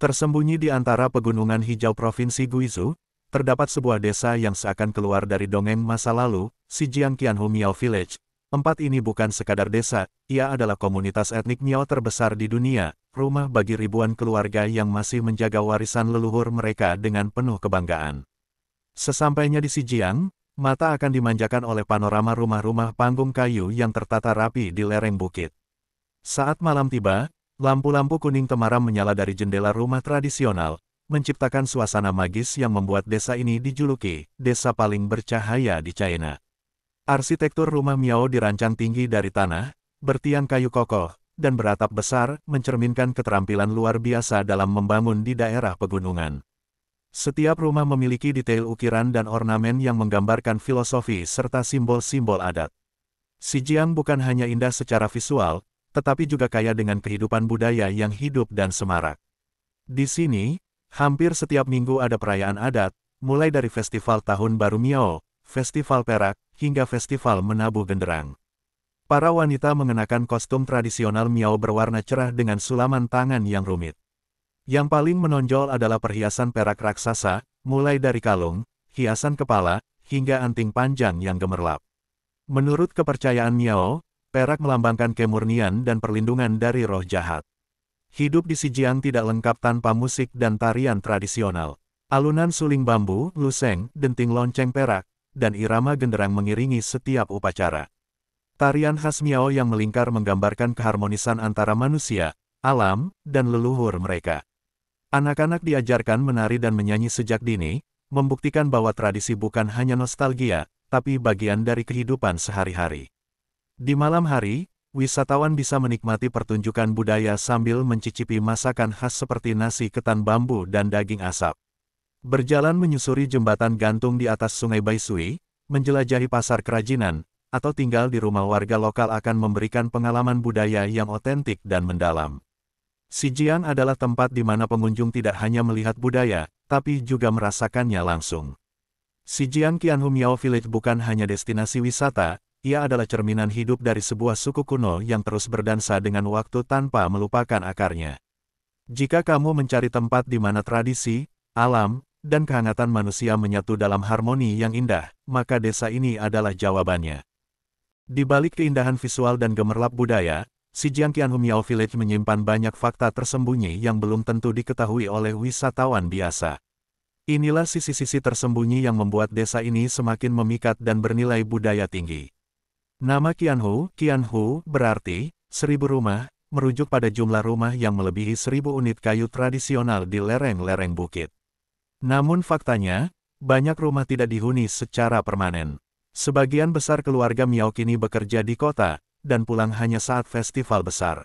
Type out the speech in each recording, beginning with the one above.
Tersembunyi di antara pegunungan hijau Provinsi Guizhou, terdapat sebuah desa yang seakan keluar dari dongeng masa lalu, Xinjiang Qianhu Miao Village. Tempat ini bukan sekadar desa, ia adalah komunitas etnik Miao terbesar di dunia, rumah bagi ribuan keluarga yang masih menjaga warisan leluhur mereka dengan penuh kebanggaan. Sesampainya di Xinjiang, mata akan dimanjakan oleh panorama rumah-rumah panggung kayu yang tertata rapi di lereng bukit. Saat malam tiba, lampu-lampu kuning temaram menyala dari jendela rumah tradisional, menciptakan suasana magis yang membuat desa ini dijuluki desa paling bercahaya di China. Arsitektur rumah Miao dirancang tinggi dari tanah, bertiang kayu kokoh, dan beratap besar, mencerminkan keterampilan luar biasa dalam membangun di daerah pegunungan. Setiap rumah memiliki detail ukiran dan ornamen yang menggambarkan filosofi serta simbol-simbol adat. Xinjiang bukan hanya indah secara visual, tetapi juga kaya dengan kehidupan budaya yang hidup dan semarak. Di sini, hampir setiap minggu ada perayaan adat, mulai dari Festival Tahun Baru Miao, Festival Perak, hingga Festival Menabuh Genderang. Para wanita mengenakan kostum tradisional Miao berwarna cerah dengan sulaman tangan yang rumit. Yang paling menonjol adalah perhiasan perak raksasa, mulai dari kalung, hiasan kepala, hingga anting panjang yang gemerlap. Menurut kepercayaan Miao, perak melambangkan kemurnian dan perlindungan dari roh jahat. Hidup di Xinjiang tidak lengkap tanpa musik dan tarian tradisional. Alunan suling bambu, luseng, denting lonceng perak, dan irama genderang mengiringi setiap upacara. Tarian khas Miao yang melingkar menggambarkan keharmonisan antara manusia, alam, dan leluhur mereka. Anak-anak diajarkan menari dan menyanyi sejak dini, membuktikan bahwa tradisi bukan hanya nostalgia, tapi bagian dari kehidupan sehari-hari. Di malam hari, wisatawan bisa menikmati pertunjukan budaya sambil mencicipi masakan khas seperti nasi ketan bambu dan daging asap. Berjalan menyusuri jembatan gantung di atas Sungai Baisui, menjelajahi pasar kerajinan, atau tinggal di rumah warga lokal akan memberikan pengalaman budaya yang otentik dan mendalam. Xinjiang adalah tempat di mana pengunjung tidak hanya melihat budaya, tapi juga merasakannya langsung. Xinjiang Qianhu Miao Village bukan hanya destinasi wisata, ia adalah cerminan hidup dari sebuah suku kuno yang terus berdansa dengan waktu tanpa melupakan akarnya. Jika kamu mencari tempat di mana tradisi, alam, dan kehangatan manusia menyatu dalam harmoni yang indah, maka desa ini adalah jawabannya. Di balik keindahan visual dan gemerlap budaya, Xinjiang Qianhu Miao Village menyimpan banyak fakta tersembunyi yang belum tentu diketahui oleh wisatawan biasa. Inilah sisi-sisi tersembunyi yang membuat desa ini semakin memikat dan bernilai budaya tinggi. Nama Qianhu berarti 1000 rumah, merujuk pada jumlah rumah yang melebihi 1000 unit kayu tradisional di lereng-lereng bukit. Namun faktanya, banyak rumah tidak dihuni secara permanen. Sebagian besar keluarga Miao kini bekerja di kota, dan pulang hanya saat festival besar.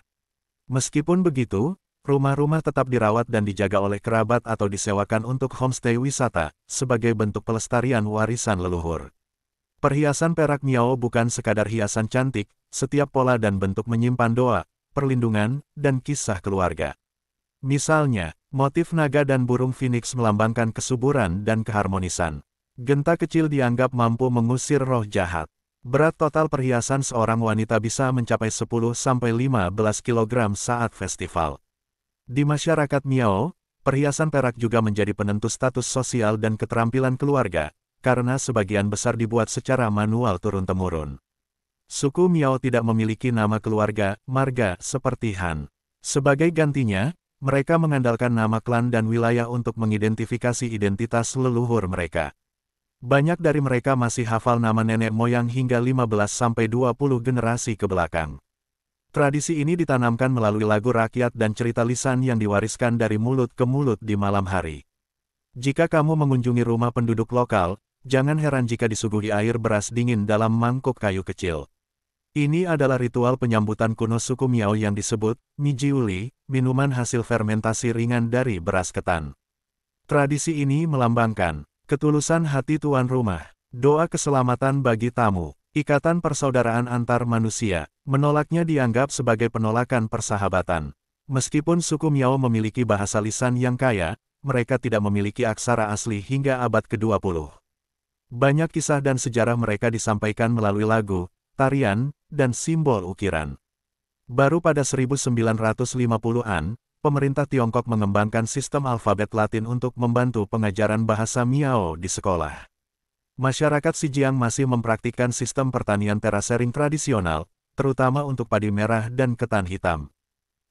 Meskipun begitu, rumah-rumah tetap dirawat dan dijaga oleh kerabat atau disewakan untuk homestay wisata, sebagai bentuk pelestarian warisan leluhur. Perhiasan perak Miao bukan sekadar hiasan cantik, setiap pola dan bentuk menyimpan doa, perlindungan, dan kisah keluarga. Misalnya, motif naga dan burung phoenix melambangkan kesuburan dan keharmonisan. Genta kecil dianggap mampu mengusir roh jahat. Berat total perhiasan seorang wanita bisa mencapai 10–15 kg saat festival. Di masyarakat Miao, perhiasan perak juga menjadi penentu status sosial dan keterampilan keluarga, karena sebagian besar dibuat secara manual turun-temurun. Suku Miao tidak memiliki nama keluarga, marga, seperti Han. Sebagai gantinya, mereka mengandalkan nama klan dan wilayah untuk mengidentifikasi identitas leluhur mereka. Banyak dari mereka masih hafal nama nenek moyang hingga 15–20 generasi ke belakang. Tradisi ini ditanamkan melalui lagu rakyat dan cerita lisan yang diwariskan dari mulut ke mulut di malam hari. Jika kamu mengunjungi rumah penduduk lokal, jangan heran jika disuguhi air beras dingin dalam mangkuk kayu kecil. Ini adalah ritual penyambutan kuno suku Miao yang disebut Mijiuli, minuman hasil fermentasi ringan dari beras ketan. Tradisi ini melambangkan ketulusan hati tuan rumah, doa keselamatan bagi tamu, ikatan persaudaraan antar manusia. Menolaknya dianggap sebagai penolakan persahabatan. Meskipun suku Miao memiliki bahasa lisan yang kaya, mereka tidak memiliki aksara asli hingga abad ke-20. Banyak kisah dan sejarah mereka disampaikan melalui lagu, tarian, dan simbol ukiran. Baru pada 1950-an, pemerintah Tiongkok mengembangkan sistem alfabet Latin untuk membantu pengajaran bahasa Miao di sekolah. Masyarakat Xinjiang masih mempraktikkan sistem pertanian terasering tradisional, terutama untuk padi merah dan ketan hitam.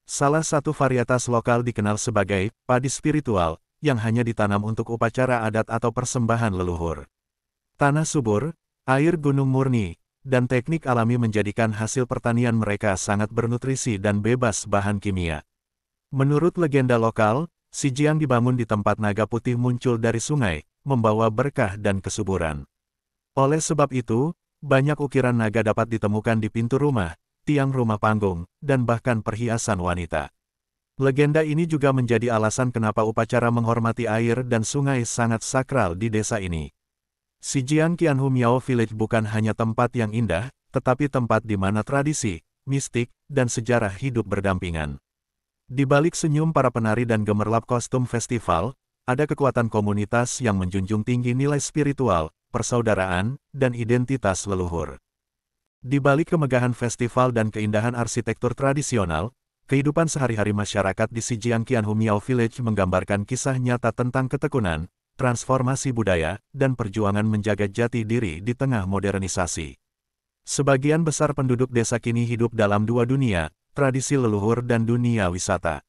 Salah satu varietas lokal dikenal sebagai padi spiritual, yang hanya ditanam untuk upacara adat atau persembahan leluhur. Tanah subur, air gunung murni, dan teknik alami menjadikan hasil pertanian mereka sangat bernutrisi dan bebas bahan kimia. Menurut legenda lokal, Xinjiang dibangun di tempat naga putih muncul dari sungai, membawa berkah dan kesuburan. Oleh sebab itu, banyak ukiran naga dapat ditemukan di pintu rumah, tiang rumah panggung, dan bahkan perhiasan wanita. Legenda ini juga menjadi alasan kenapa upacara menghormati air dan sungai sangat sakral di desa ini. Xinjiang Qianhu Miao Village bukan hanya tempat yang indah, tetapi tempat di mana tradisi, mistik, dan sejarah hidup berdampingan. Di balik senyum para penari dan gemerlap kostum festival, ada kekuatan komunitas yang menjunjung tinggi nilai spiritual, persaudaraan, dan identitas leluhur. Di balik kemegahan festival dan keindahan arsitektur tradisional, kehidupan sehari-hari masyarakat di Xinjiang Qianhu Miao Village menggambarkan kisah nyata tentang ketekunan, transformasi budaya, dan perjuangan menjaga jati diri di tengah modernisasi. Sebagian besar penduduk desa kini hidup dalam dua dunia, tradisi leluhur dan dunia wisata.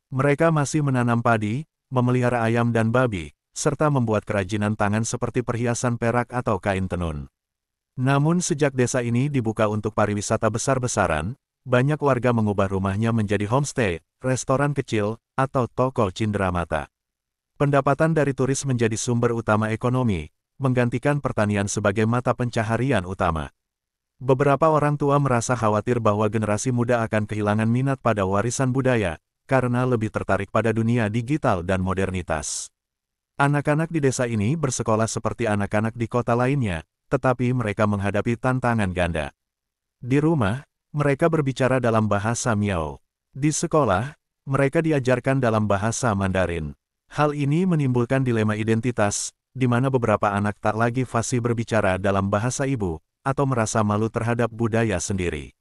Mereka masih menanam padi, memelihara ayam dan babi, serta membuat kerajinan tangan seperti perhiasan perak atau kain tenun. Namun sejak desa ini dibuka untuk pariwisata besar-besaran, banyak warga mengubah rumahnya menjadi homestay, restoran kecil, atau toko cenderamata. Pendapatan dari turis menjadi sumber utama ekonomi, menggantikan pertanian sebagai mata pencaharian utama. Beberapa orang tua merasa khawatir bahwa generasi muda akan kehilangan minat pada warisan budaya, karena lebih tertarik pada dunia digital dan modernitas. Anak-anak di desa ini bersekolah seperti anak-anak di kota lainnya, tetapi mereka menghadapi tantangan ganda. Di rumah, mereka berbicara dalam bahasa Miao. Di sekolah, mereka diajarkan dalam bahasa Mandarin. Hal ini menimbulkan dilema identitas, di mana beberapa anak tak lagi fasih berbicara dalam bahasa ibu, atau merasa malu terhadap budaya sendiri.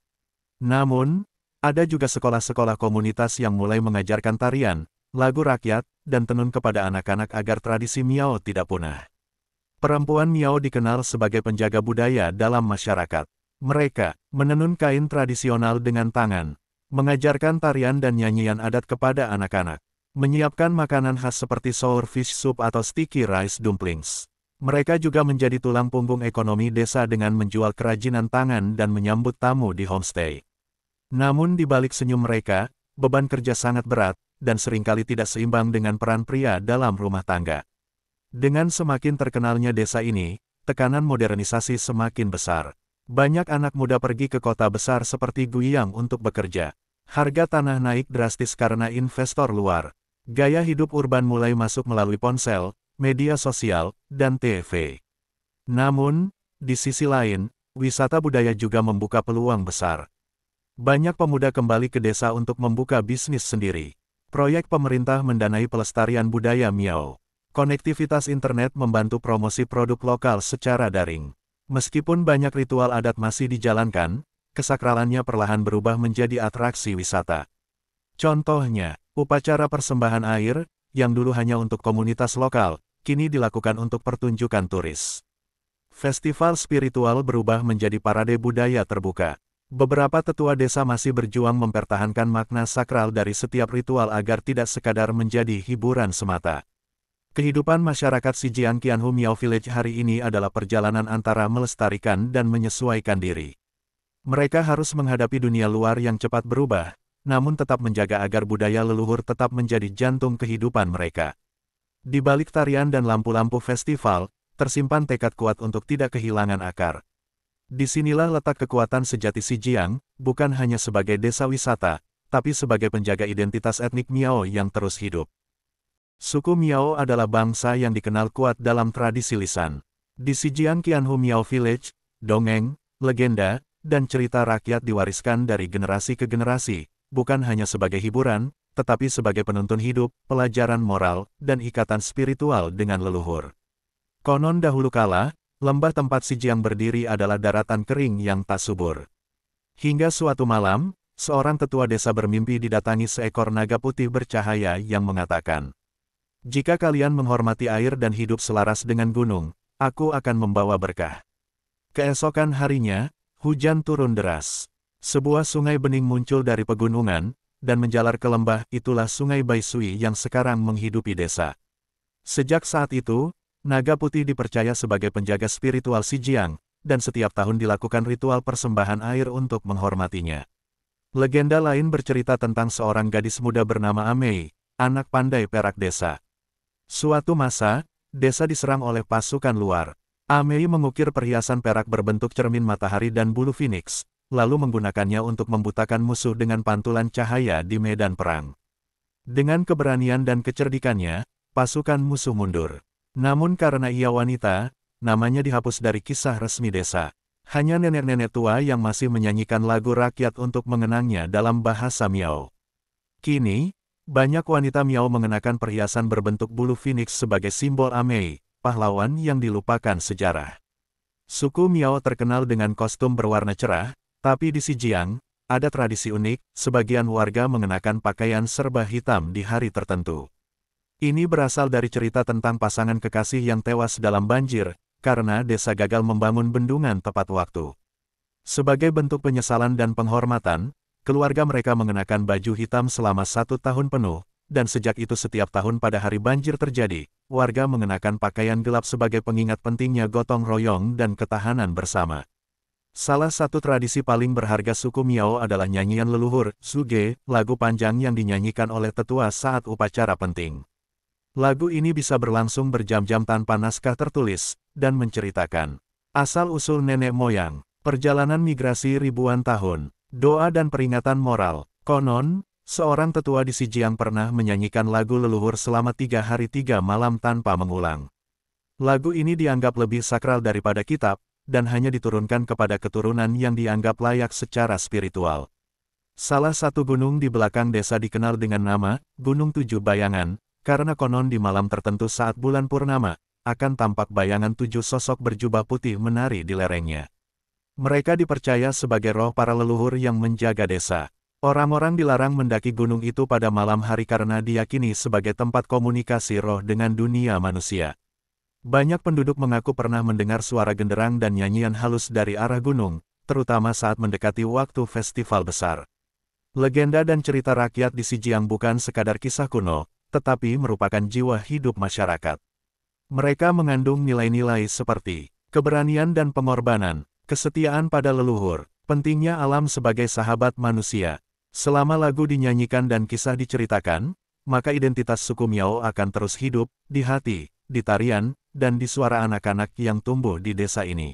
Namun, ada juga sekolah-sekolah komunitas yang mulai mengajarkan tarian, lagu rakyat, dan tenun kepada anak-anak agar tradisi Miao tidak punah. Perempuan Miao dikenal sebagai penjaga budaya dalam masyarakat. Mereka menenun kain tradisional dengan tangan, mengajarkan tarian dan nyanyian adat kepada anak-anak, menyiapkan makanan khas seperti sour fish soup atau sticky rice dumplings. Mereka juga menjadi tulang punggung ekonomi desa dengan menjual kerajinan tangan dan menyambut tamu di homestay. Namun di balik senyum mereka, beban kerja sangat berat, dan seringkali tidak seimbang dengan peran pria dalam rumah tangga. Dengan semakin terkenalnya desa ini, tekanan modernisasi semakin besar. Banyak anak muda pergi ke kota besar seperti Guiyang untuk bekerja. Harga tanah naik drastis karena investor luar. Gaya hidup urban mulai masuk melalui ponsel, media sosial, dan TV. Namun, di sisi lain, wisata budaya juga membuka peluang besar. Banyak pemuda kembali ke desa untuk membuka bisnis sendiri. Proyek pemerintah mendanai pelestarian budaya Miao. Konektivitas internet membantu promosi produk lokal secara daring. Meskipun banyak ritual adat masih dijalankan, kesakralannya perlahan berubah menjadi atraksi wisata. Contohnya, upacara persembahan air, yang dulu hanya untuk komunitas lokal, kini dilakukan untuk pertunjukan turis. Festival spiritual berubah menjadi parade budaya terbuka. Beberapa tetua desa masih berjuang mempertahankan makna sakral dari setiap ritual agar tidak sekadar menjadi hiburan semata. Kehidupan masyarakat Xinjiang Qianhu Miao Village hari ini adalah perjalanan antara melestarikan dan menyesuaikan diri. Mereka harus menghadapi dunia luar yang cepat berubah, namun tetap menjaga agar budaya leluhur tetap menjadi jantung kehidupan mereka. Di balik tarian dan lampu-lampu festival, tersimpan tekad kuat untuk tidak kehilangan akar. Disinilah letak kekuatan sejati Xinjiang, bukan hanya sebagai desa wisata, tapi sebagai penjaga identitas etnik Miao yang terus hidup. Suku Miao adalah bangsa yang dikenal kuat dalam tradisi lisan. Di Xinjiang Qianhu Miao Village, dongeng, legenda, dan cerita rakyat diwariskan dari generasi ke generasi, bukan hanya sebagai hiburan, tetapi sebagai penuntun hidup, pelajaran moral, dan ikatan spiritual dengan leluhur. Konon dahulu kala, lembah tempat Xinjiang berdiri adalah daratan kering yang tak subur. Hingga suatu malam, seorang tetua desa bermimpi didatangi seekor naga putih bercahaya yang mengatakan, "Jika kalian menghormati air dan hidup selaras dengan gunung, aku akan membawa berkah." Keesokan harinya, hujan turun deras. Sebuah sungai bening muncul dari pegunungan, dan menjalar ke lembah. Itulah Sungai Baisui yang sekarang menghidupi desa. Sejak saat itu, naga putih dipercaya sebagai penjaga spiritual Sijiang, dan setiap tahun dilakukan ritual persembahan air untuk menghormatinya. Legenda lain bercerita tentang seorang gadis muda bernama Amei, anak pandai perak desa. Suatu masa, desa diserang oleh pasukan luar. Amei mengukir perhiasan perak berbentuk cermin matahari dan bulu phoenix, lalu menggunakannya untuk membutakan musuh dengan pantulan cahaya di medan perang. Dengan keberanian dan kecerdikannya, pasukan musuh mundur. Namun karena ia wanita, namanya dihapus dari kisah resmi desa. Hanya nenek-nenek tua yang masih menyanyikan lagu rakyat untuk mengenangnya dalam bahasa Miao. Kini, banyak wanita Miao mengenakan perhiasan berbentuk bulu phoenix sebagai simbol Amei, pahlawan yang dilupakan sejarah. Suku Miao terkenal dengan kostum berwarna cerah, tapi di Sijiang, ada tradisi unik, sebagian warga mengenakan pakaian serba hitam di hari tertentu. Ini berasal dari cerita tentang pasangan kekasih yang tewas dalam banjir, karena desa gagal membangun bendungan tepat waktu. Sebagai bentuk penyesalan dan penghormatan, keluarga mereka mengenakan baju hitam selama 1 tahun penuh, dan sejak itu setiap tahun pada hari banjir terjadi, warga mengenakan pakaian gelap sebagai pengingat pentingnya gotong royong dan ketahanan bersama. Salah satu tradisi paling berharga suku Miao adalah nyanyian leluhur, Suge, lagu panjang yang dinyanyikan oleh tetua saat upacara penting. Lagu ini bisa berlangsung berjam-jam tanpa naskah tertulis, dan menceritakan asal-usul nenek moyang, perjalanan migrasi ribuan tahun, doa dan peringatan moral. Konon, seorang tetua di Sijiang pernah menyanyikan lagu leluhur selama 3 hari 3 malam tanpa mengulang. Lagu ini dianggap lebih sakral daripada kitab, dan hanya diturunkan kepada keturunan yang dianggap layak secara spiritual. Salah satu gunung di belakang desa dikenal dengan nama Gunung Tujuh Bayangan, karena konon di malam tertentu saat bulan purnama, akan tampak bayangan 7 sosok berjubah putih menari di lerengnya. Mereka dipercaya sebagai roh para leluhur yang menjaga desa. Orang-orang dilarang mendaki gunung itu pada malam hari karena diyakini sebagai tempat komunikasi roh dengan dunia manusia. Banyak penduduk mengaku pernah mendengar suara genderang dan nyanyian halus dari arah gunung, terutama saat mendekati waktu festival besar. Legenda dan cerita rakyat di Sijiang bukan sekadar kisah kuno, tetapi merupakan jiwa hidup masyarakat. Mereka mengandung nilai-nilai seperti keberanian dan pengorbanan, kesetiaan pada leluhur, pentingnya alam sebagai sahabat manusia. Selama lagu dinyanyikan dan kisah diceritakan, maka identitas suku Miao akan terus hidup, di hati, di tarian, dan di suara anak-anak yang tumbuh di desa ini.